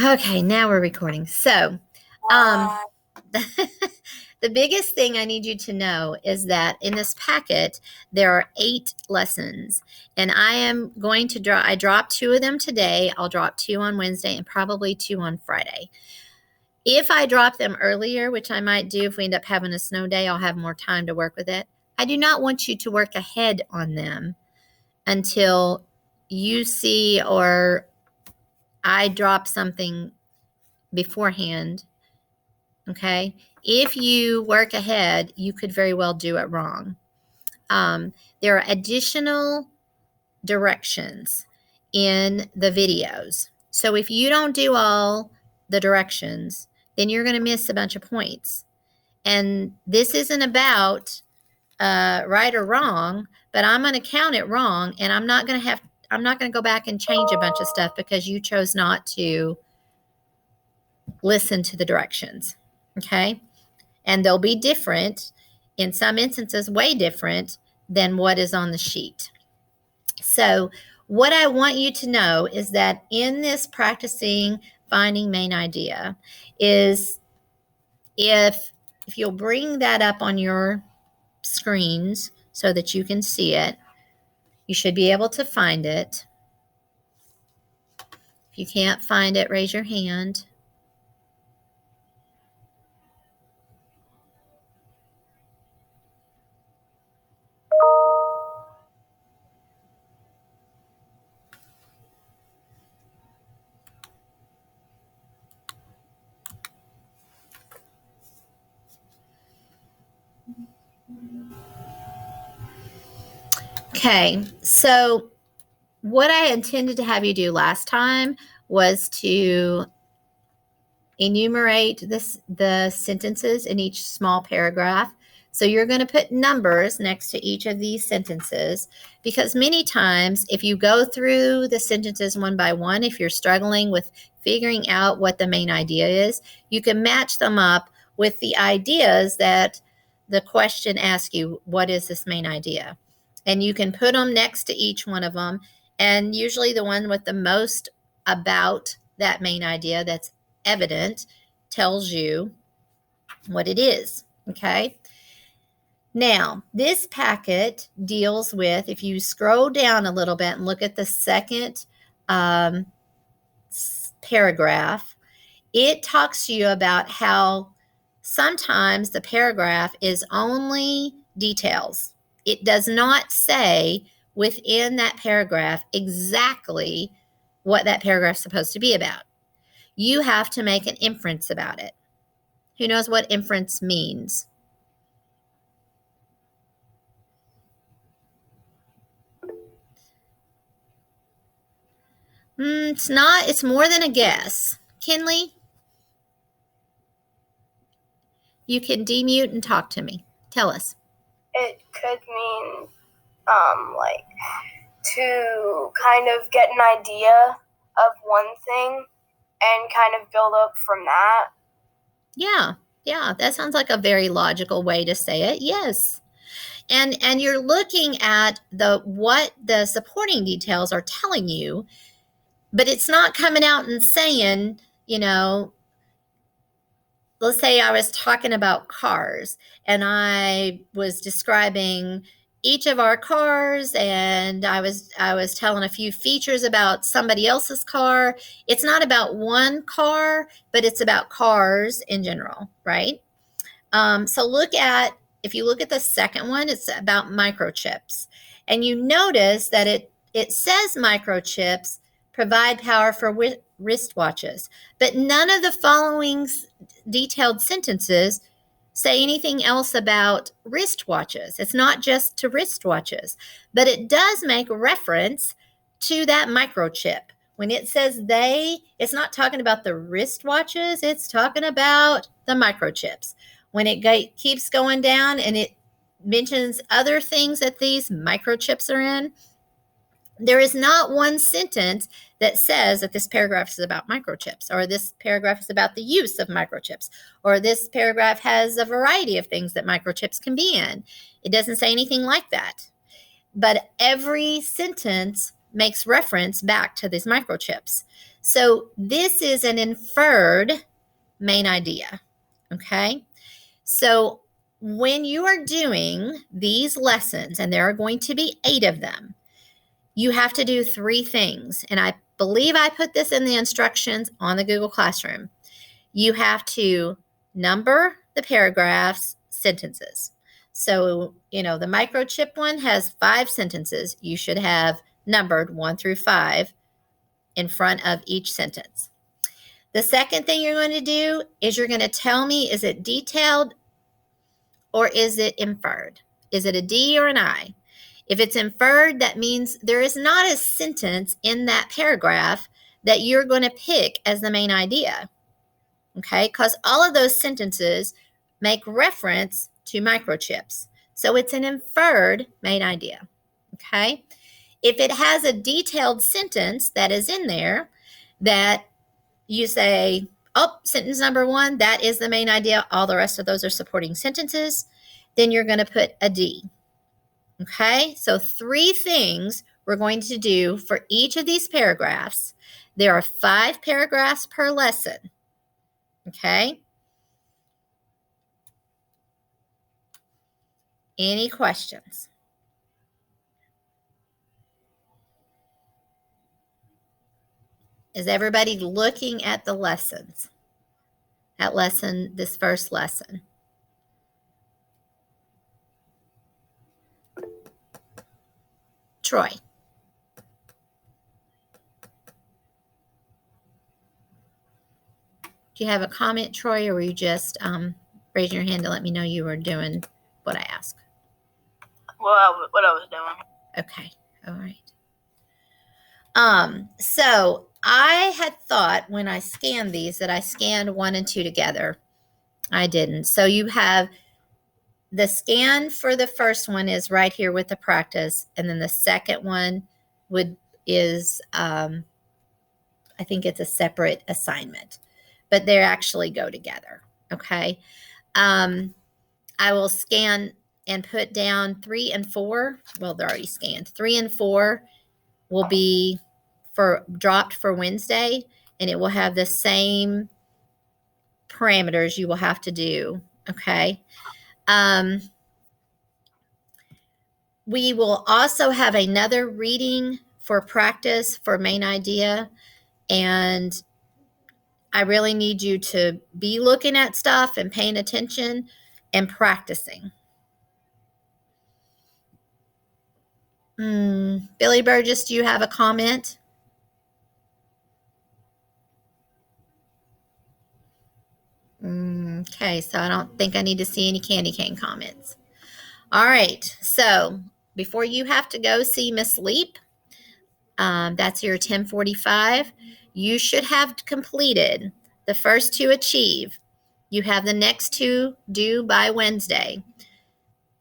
Okay, now we're recording. So, Why? the biggest thing I need you to know is that in this packet, there are 8 lessons, and I am going to I dropped 2 of them today. I'll drop 2 on Wednesday and probably 2 on Friday. If I drop them earlier, which I might do if we end up having a snow day, I'll have more time to work with it. I do not want you to work ahead on them until you see or I drop something beforehand. Okay. If you work ahead, you could very well do it wrong. There are additional directions in the videos. So if you don't do all the directions, then you're going to miss a bunch of points. And this isn't about right or wrong, but I'm going to count it wrong, and I'm not going to go back and change a bunch of stuff because you chose not to listen to the directions. Okay. And they'll be different, in some instances, way different than what is on the sheet. So, what I want you to know is that in this practicing finding main idea is if you'll bring that up on your screens so that you can see it, you should be able to find it. If you can't find it, raise your hand. Okay, so what I intended to have you do last time was to enumerate the sentences in each small paragraph. So you're going to put numbers next to each of these sentences, because many times if you go through the sentences one by one, if you're struggling with figuring out what the main idea is, you can match them up with the ideas that the question asks you, what is this main idea? And you can put them next to each one of them. And usually the one with the most about that main idea that's evident tells you what it is. Okay. Now, this packet deals with, if you scroll down a little bit and look at the second paragraph, it talks to you about how sometimes the paragraph is only details. It does not say within that paragraph exactly what that paragraph is supposed to be about. You have to make an inference about it. Who knows what inference means? It's not. It's more than a guess. Kinley, you can demute and talk to me. Tell us. It could mean, like, to kind of get an idea of one thing and kind of build up from that. Yeah, that sounds like a very logical way to say it. Yes. And you're looking at what the supporting details are telling you, but it's not coming out and saying, let's say I was talking about cars and I was describing each of our cars, and I was telling a few features about somebody else's car. It's not about one car, but it's about cars in general, right? So if you look at the second one, it's about microchips, and you notice that it says microchips provide power for wristwatches, but none of the following detailed sentences say anything else about wristwatches. It's not just to wristwatches, but it does make reference to that microchip. When it says they, it's not talking about the wristwatches, it's talking about the microchips. When it keeps going down and it mentions other things that these microchips are in, there is not one sentence that says that this paragraph is about microchips, or this paragraph is about the use of microchips, or this paragraph has a variety of things that microchips can be in. It doesn't say anything like that. But every sentence makes reference back to these microchips. So this is an inferred main idea, okay? So when you are doing these lessons, and there are going to be 8 of them, you have to do 3 things. And I believe I put this in the instructions on the Google Classroom. You have to number the paragraphs, sentences. So, the microchip one has 5 sentences. You should have numbered 1 through 5 in front of each sentence. The second thing you're going to do is you're going to tell me, is it detailed or is it inferred? Is it a D or an I? If it's inferred, that means there is not a sentence in that paragraph that you're going to pick as the main idea. Okay, because all of those sentences make reference to microchips. So it's an inferred main idea. Okay, if it has a detailed sentence that is in there that you say, oh, sentence number 1, that is the main idea, all the rest of those are supporting sentences, then you're going to put a D. Okay, so 3 things we're going to do for each of these paragraphs. There are 5 paragraphs per lesson. Okay. Any questions? Is everybody looking at the lessons? This first lesson. Troy. Do you have a comment, Troy, or were you just raising your hand to let me know you were doing what I asked? Well, what I was doing. Okay. All right. So I had thought when I scanned these that I scanned 1 and 2 together. I didn't. So you have the scan for the first one is right here with the practice, and then the second one is I think it's a separate assignment, but they actually go together. Okay. I will scan and put down 3 and 4. Well, they're already scanned. 3 and 4 will be dropped for Wednesday, and it will have the same parameters you will have to do. Okay. We will also have another reading for practice for main idea, and I really need you to be looking at stuff and paying attention and practicing. Billy Burgess, do you have a comment? Okay, so I don't think I need to see any candy cane comments. All right, so before you have to go see Miss Leap, that's your 10:45, you should have completed the first 2 achieve. You have the next 2 due by Wednesday.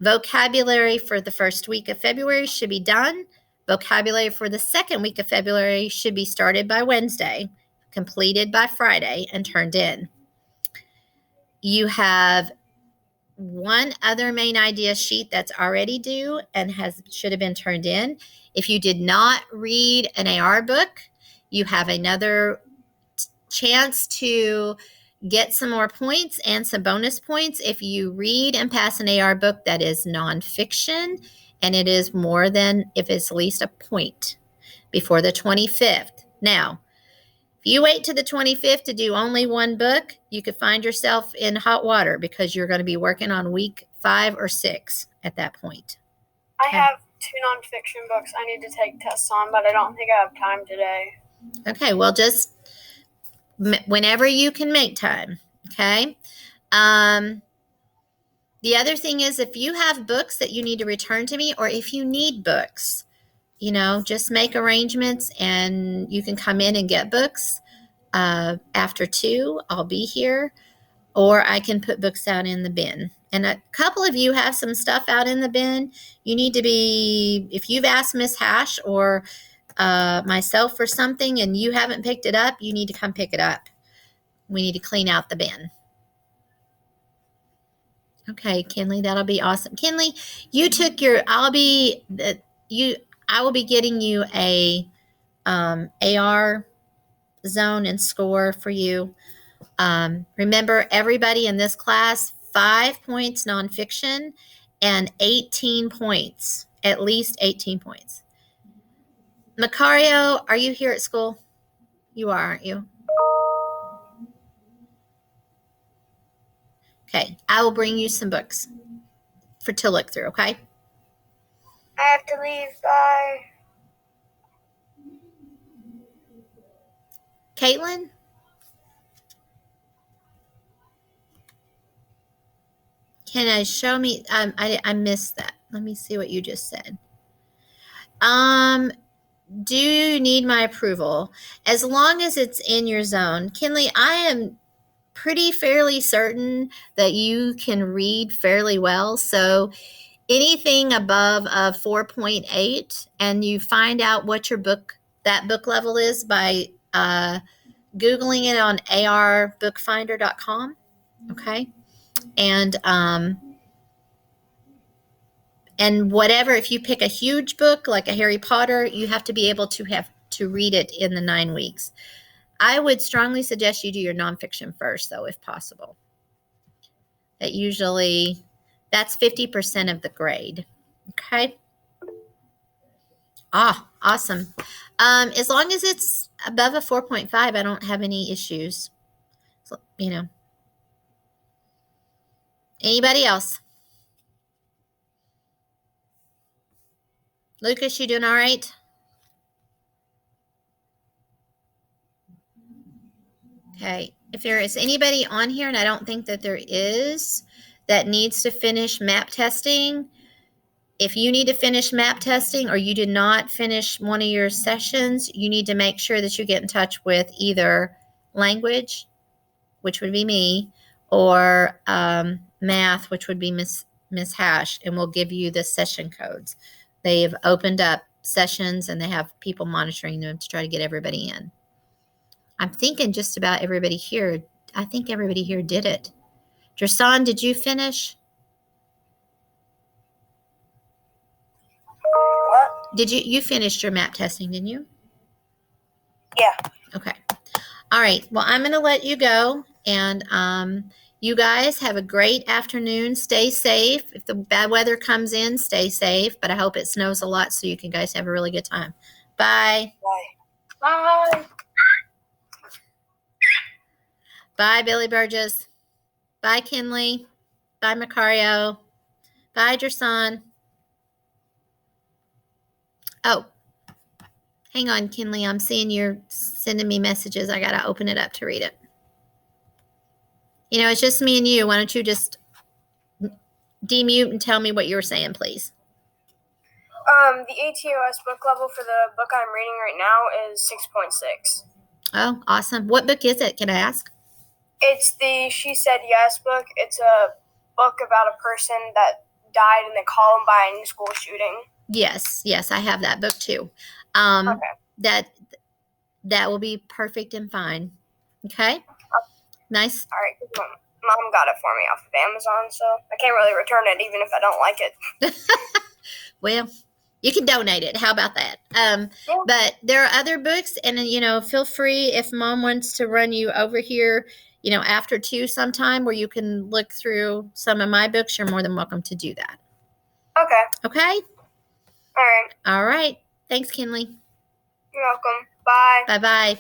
Vocabulary for the first week of February should be done. Vocabulary for the second week of February should be started by Wednesday, completed by Friday, and turned in. You have 1 other main idea sheet that's already due and should have been turned in. If you did not read an AR book, you have another chance to get some more points and some bonus points if you read and pass an AR book that is nonfiction, and it is more than, if it's at least a point before the 25th. Now, if you wait to the 25th to do only 1 book, you could find yourself in hot water because you're going to be working on week 5 or 6 at that point. I have 2 nonfiction books I need to take tests on, but I don't think I have time today. Okay, well, just whenever you can make time, okay? The other thing is, if you have books that you need to return to me, or if you need books, just make arrangements and you can come in and get books. After 2, I'll be here, or I can put books out in the bin. And a couple of you have some stuff out in the bin. You need to be, if you've asked Miss Hash or myself for something and you haven't picked it up, you need to come pick it up. We need to clean out the bin. Okay, Kinley, that'll be awesome. Kinley, you took your, I will be getting you a AR zone and score for you. Remember, everybody in this class, 5 points nonfiction and 18 points, at least 18 points. Macario, are you here at school? You are, aren't you? Okay, I will bring you some books to look through, okay? I have to leave. Bye. Caitlin? Can I show me? I missed that. Let me see what you just said. Do you need my approval? As long as it's in your zone. Kinley, I am pretty fairly certain that you can read fairly well. So anything above a 4.8, and you find out what that book level is by Googling it on arbookfinder.com. Okay. And whatever, if you pick a huge book like a Harry Potter, you have to be able to read it in the 9 weeks. I would strongly suggest you do your nonfiction first, though, if possible. That's 50% of the grade. Okay. Awesome. As long as it's above a 4.5, I don't have any issues. So, Anybody else? Lucas, you doing all right? Okay. If there is anybody on here, and I don't think that there is, that needs to finish map testing, if you need to finish map testing or you did not finish one of your sessions, you need to make sure that you get in touch with either language, which would be me, or math, which would be Miss Hash, and we'll give you the session codes. They've opened up sessions and they have people monitoring them to try to get everybody in. I'm thinking just about everybody here. I think everybody here did it. Jersan, did you finish? What? You finished your map testing, didn't you? Yeah. Okay. All right. Well, I'm going to let you go. And you guys have a great afternoon. Stay safe. If the bad weather comes in, stay safe. But I hope it snows a lot so you can guys have a really good time. Bye. Bye. Bye. Bye, Billy Burgess. Bye, Kinley. Bye, Macario. Bye, Jersan. Oh, hang on, Kinley. I'm seeing you're sending me messages. I got to open it up to read it. It's just me and you. Why don't you just demute and tell me what you were saying, please? The ATOS book level for the book I'm reading right now is 6.6. Oh, awesome. What book is it? Can I ask? It's the She Said Yes book. It's a book about a person that died in the Columbine school shooting. Yes, I have that book too. Okay. That will be perfect and fine. Okay? Nice. All right. Mom got it for me off of Amazon, so I can't really return it even if I don't like it. Well, you can donate it. How about that? Yeah. But there are other books, and feel free if Mom wants to run you over here, after 2 sometime where you can look through some of my books. You're more than welcome to do that. Okay. Okay? All right. All right. Thanks, Kinley. You're welcome. Bye. Bye-bye.